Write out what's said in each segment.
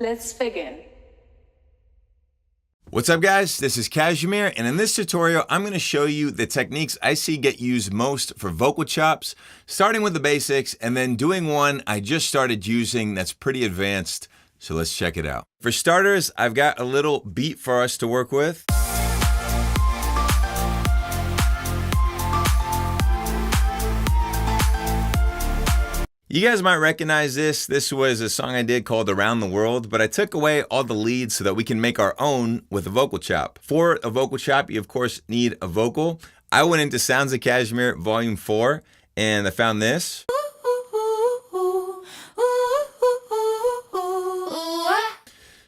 Let's begin. What's up guys, this is Kshmr, and in this tutorial I'm going to show you the techniques I see get used most for vocal chops, starting with the basics and then doing one I just started using that's pretty advanced, so let's check it out. For starters, I've got a little beat for us to work with. You guys might recognize this. This was a song I did called Around the World, but I took away all the leads so that we can make our own with a vocal chop. For a vocal chop, you of course need a vocal. I went into Sounds of Kshmr Volume 4 and I found this.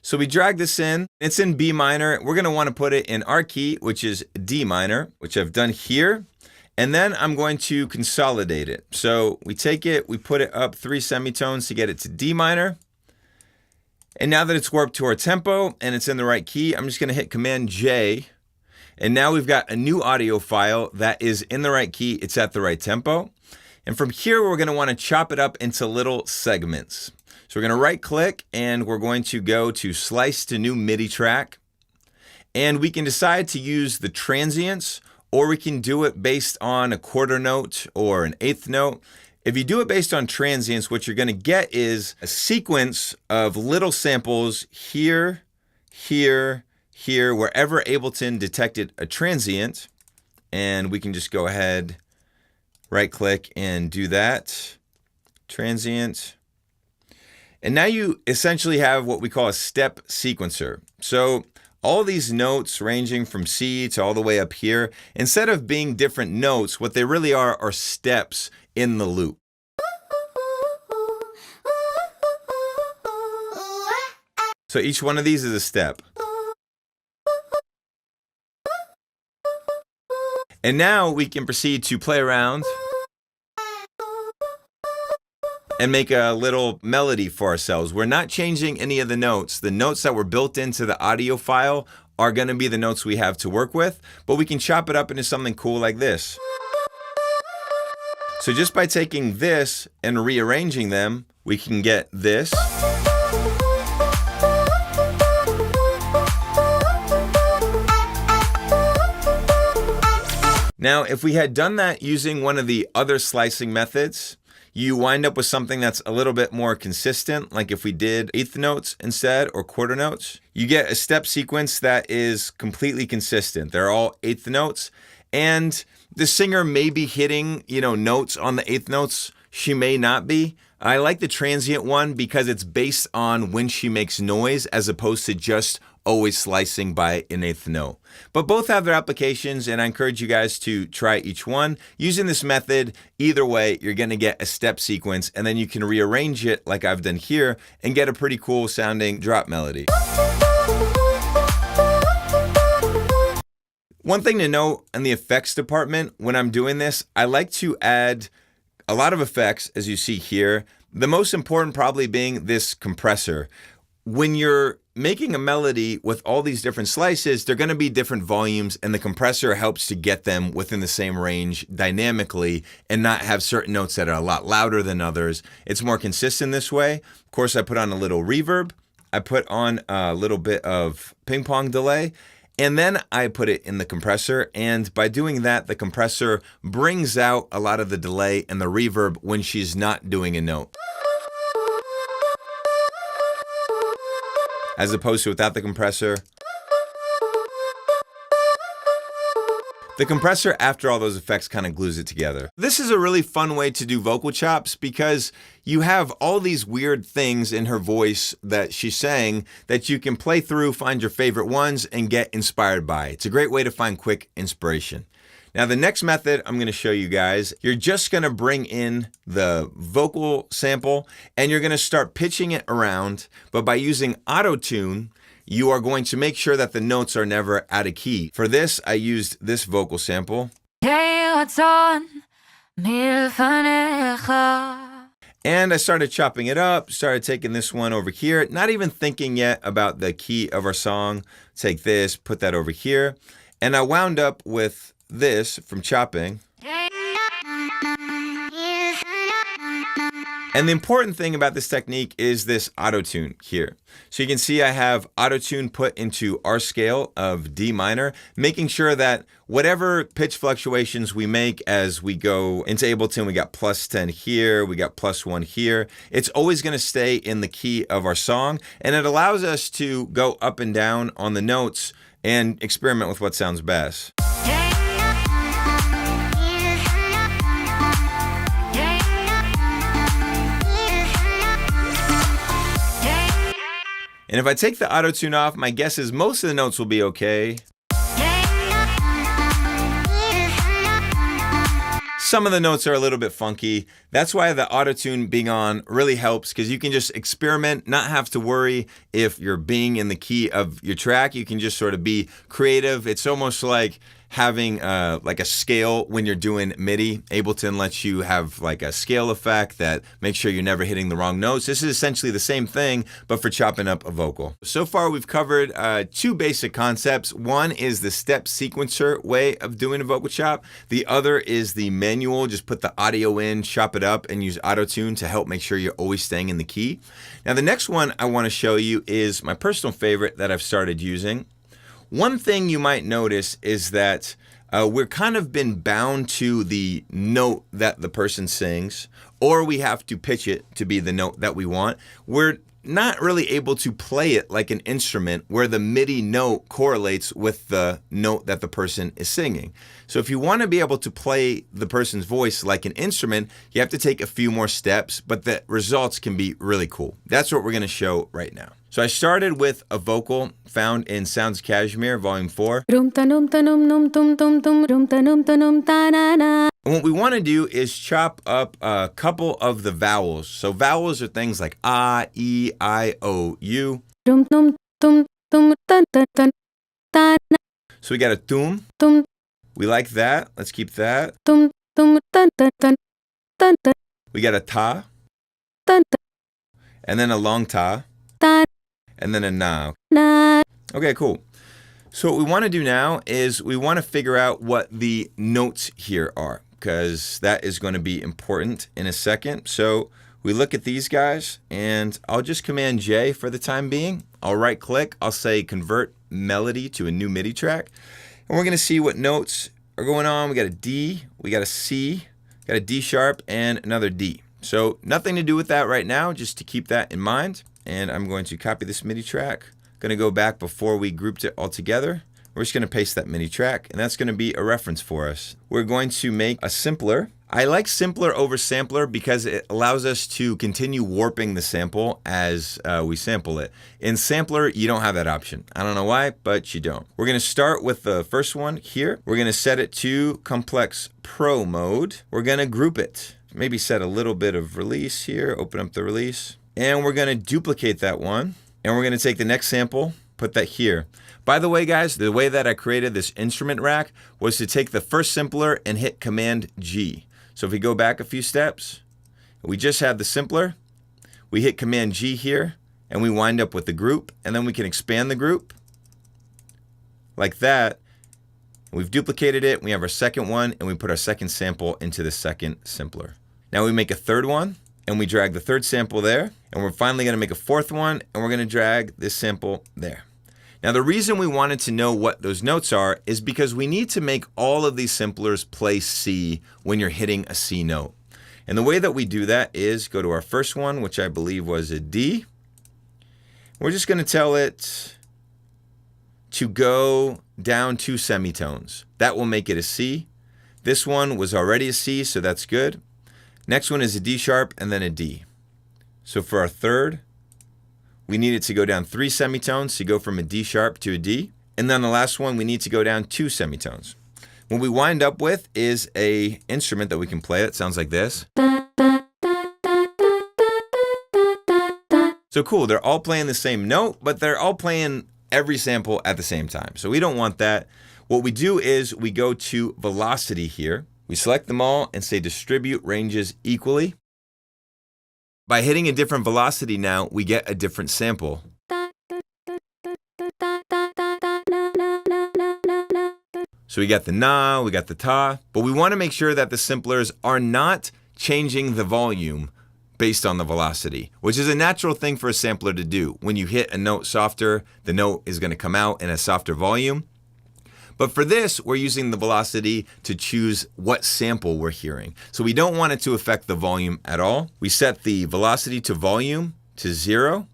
So we drag this in. It's in B minor. We're gonna wanna put it in our key, which is D minor, which I've done here. And then I'm going to consolidate it. So we take it, we put it up 3 semitones to get it to D minor. And now that it's warped to our tempo and it's in the right key, I'm just gonna hit Command J. And now we've got a new audio file that is in the right key, it's at the right tempo. And from here, we're gonna wanna chop it up into little segments. So we're gonna right click and we're going to go to Slice to New MIDI Track. And we can decide to use the transients, or we can do it based on a quarter note or an eighth note. If you do it based on transients, what you're gonna get is a sequence of little samples here, here, here, wherever Ableton detected a transient. And we can just go ahead, right click and do that. Transient. And now you essentially have what we call a step sequencer. So all these notes ranging from C to all the way up here, instead of being different notes, what they really are steps in the loop. So each one of these is a step. And now we can proceed to play around and make a little melody for ourselves. We're not changing any of the notes. The notes that were built into the audio file are gonna be the notes we have to work with, but we can chop it up into something cool like this. So just by taking this and rearranging them, we can get this. Now, if we had done that using one of the other slicing methods, you wind up with something that's a little bit more consistent, like if we did eighth notes instead or quarter notes. You get a step sequence that is completely consistent. They're all eighth notes, and the singer may be hitting, notes on the eighth notes. She may not be. I like the transient one because it's based on when she makes noise as opposed to just always slicing by an eighth note. But both have their applications, and I encourage you guys to try each one. Using this method, either way, you're gonna get a step sequence, and then you can rearrange it like I've done here and get a pretty cool sounding drop melody. One thing to note in the effects department, when I'm doing this, I like to add a lot of effects, as you see here. The most important probably being this compressor. When you're making a melody with all these different slices, they're gonna be different volumes, and the compressor helps to get them within the same range dynamically and not have certain notes that are a lot louder than others. It's more consistent this way. Of course, I put on a little reverb. I put on a little bit of ping pong delay, and then I put it in the compressor. And by doing that, the compressor brings out a lot of the delay and the reverb when she's not doing a note, as opposed to without the compressor. The compressor, after all those effects, kind of glues it together. This is a really fun way to do vocal chops because you have all these weird things in her voice that she's saying that you can play through, find your favorite ones, and get inspired by. It's a great way to find quick inspiration. Now, the next method I'm gonna show you guys, you're just gonna bring in the vocal sample and you're gonna start pitching it around, but by using auto-tune, you are going to make sure that the notes are never out of key. For this, I used this vocal sample. And I started chopping it up, started taking this one over here, not even thinking yet about the key of our song. Take this, put that over here. And I wound up with this from chopping. And the important thing about this technique is this auto-tune here. So you can see I have auto-tune put into our scale of D minor, making sure that whatever pitch fluctuations we make as we go into Ableton, we got +10 here, we got +1 here, it's always going to stay in the key of our song, and it allows us to go up and down on the notes and experiment with what sounds best. And if I take the auto-tune off, my guess is most of the notes will be okay. Some of the notes are a little bit funky. That's why the auto-tune being on really helps, because you can just experiment, not have to worry if you're being in the key of your track. You can just sort of be creative. It's almost like having like a scale when you're doing MIDI. Ableton lets you have like a scale effect that makes sure you're never hitting the wrong notes. This is essentially the same thing, but for chopping up a vocal. So far, we've covered two basic concepts. One is the step sequencer way of doing a vocal chop. The other is the manual. Just put the audio in, chop it up, and use auto-tune to help make sure you're always staying in the key. Now, the next one I want to show you is my personal favorite that I've started using. One thing you might notice is that we're kind of been bound to the note that the person sings, or we have to pitch it to be the note that we want. We're not really able to play it like an instrument where the MIDI note correlates with the note that the person is singing. So if you want to be able to play the person's voice like an instrument, you have to take a few more steps, but the results can be really cool. That's what we're going to show right now. So I started with a vocal found in Sounds Kshmr, Volume 4. And what we want to do is chop up a couple of the vowels. So vowels are things like A, E, I, O, U. So we got a tum. We like that. Let's keep that. We got a ta. And then a long ta. And then a na. Okay, cool. So what we want to do now is we want to figure out what the notes here are, because that is going to be important in a second. So we look at these guys, and I'll just Command J for the time being. I'll right click, I'll say convert melody to a new MIDI track. And we're going to see what notes are going on. We got a D, we got a C, got a D sharp, and another D. So nothing to do with that right now, just to keep that in mind. And I'm going to copy this MIDI track. Going to go back before we grouped it all together. We're just going to paste that MIDI track, and that's going to be a reference for us. We're going to make a simpler. I like simpler over sampler because it allows us to continue warping the sample as we sample it. In sampler, you don't have that option. I don't know why, but you don't. We're going to start with the first one here. We're going to set it to complex pro mode. We're going to group it. Maybe set a little bit of release here, open up the release. And we're going to duplicate that one. And we're going to take the next sample, put that here. By the way, guys, the way that I created this instrument rack was to take the first simpler and hit Command G. So if we go back a few steps, we just have the simpler. We hit Command G here, and we wind up with the group. And then we can expand the group like that. We've duplicated it. We have our second one, and we put our second sample into the second simpler. Now we make a third one, and we drag the third sample there. And we're finally going to make a fourth one, and we're going to drag this sample there. Now, the reason we wanted to know what those notes are is because we need to make all of these simplers play C when you're hitting a C note. And the way that we do that is go to our first one, which I believe was a D. We're just going to tell it to go down 2 semitones. That will make it a C. This one was already a C, so that's good. Next one is a D sharp and then a D. So for our third, we need it to go down 3 semitones to go from a D sharp to a D. And then the last one, we need to go down 2 semitones. What we wind up with is an instrument that we can play that sounds like this. So cool, they're all playing the same note, but they're all playing every sample at the same time. So we don't want that. What we do is we go to velocity here. We select them all and say distribute ranges equally. By hitting a different velocity now, we get a different sample. So we got the na, we got the ta, but we want to make sure that the simplers are not changing the volume based on the velocity, which is a natural thing for a sampler to do. When you hit a note softer, the note is going to come out in a softer volume. But for this, we're using the velocity to choose what sample we're hearing. So we don't want it to affect the volume at all. We set the velocity to volume to 0,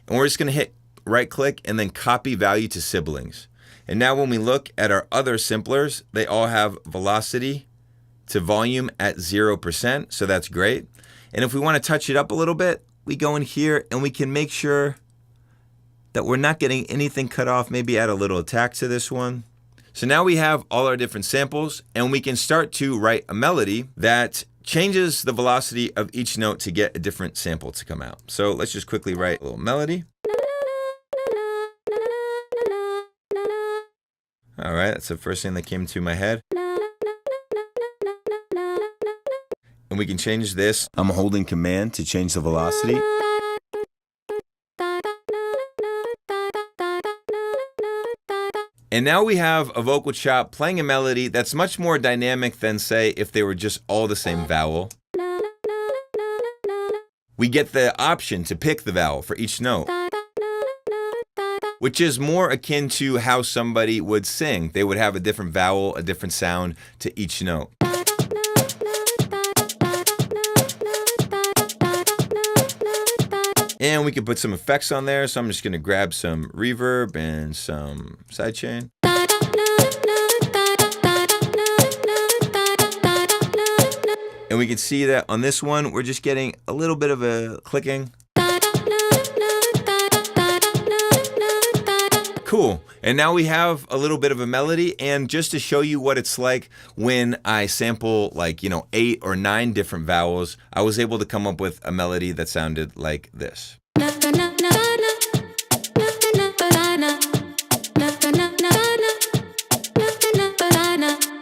and we're just going to hit right click and then copy value to siblings. And now when we look at our other samplers, they all have velocity to volume at 0%, so that's great. And if we want to touch it up a little bit, we go in here and we can make sure that we're not getting anything cut off, maybe add a little attack to this one. So now we have all our different samples, and we can start to write a melody that changes the velocity of each note to get a different sample to come out. So let's just quickly write a little melody. All right, that's the first thing that came to my head. And we can change this. I'm holding Command to change the velocity. And now we have a vocal chop playing a melody that's much more dynamic than, say, if they were just all the same vowel. We get the option to pick the vowel for each note, which is more akin to how somebody would sing. They would have a different vowel, a different sound to each note. And we can put some effects on there, so I'm just going to grab some reverb and some sidechain. And we can see that on this one, we're just getting a little bit of a clicking. Cool. And now we have a little bit of a melody, and just to show you what it's like when I sample 8 or 9 different vowels, I was able to come up with a melody that sounded like this.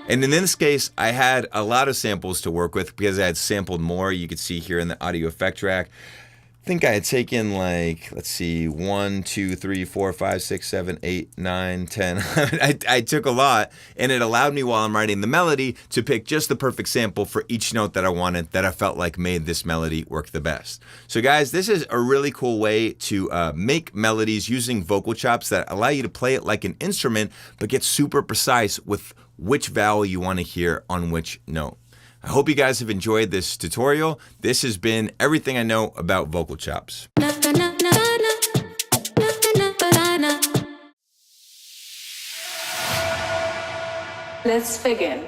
And in this case, I had a lot of samples to work with because I had sampled more. You could see here in the audio effect track. I think I had taken 1, 2, 3, 4, 5, 6, 7, 8, 9, 10. I took a lot, and it allowed me while I'm writing the melody to pick just the perfect sample for each note that I wanted, that I felt like made this melody work the best. So guys, this is a really cool way to make melodies using vocal chops that allow you to play it like an instrument, but get super precise with which vowel you want to hear on which note. I hope you guys have enjoyed this tutorial. This has been everything I know about vocal chops. Let's begin.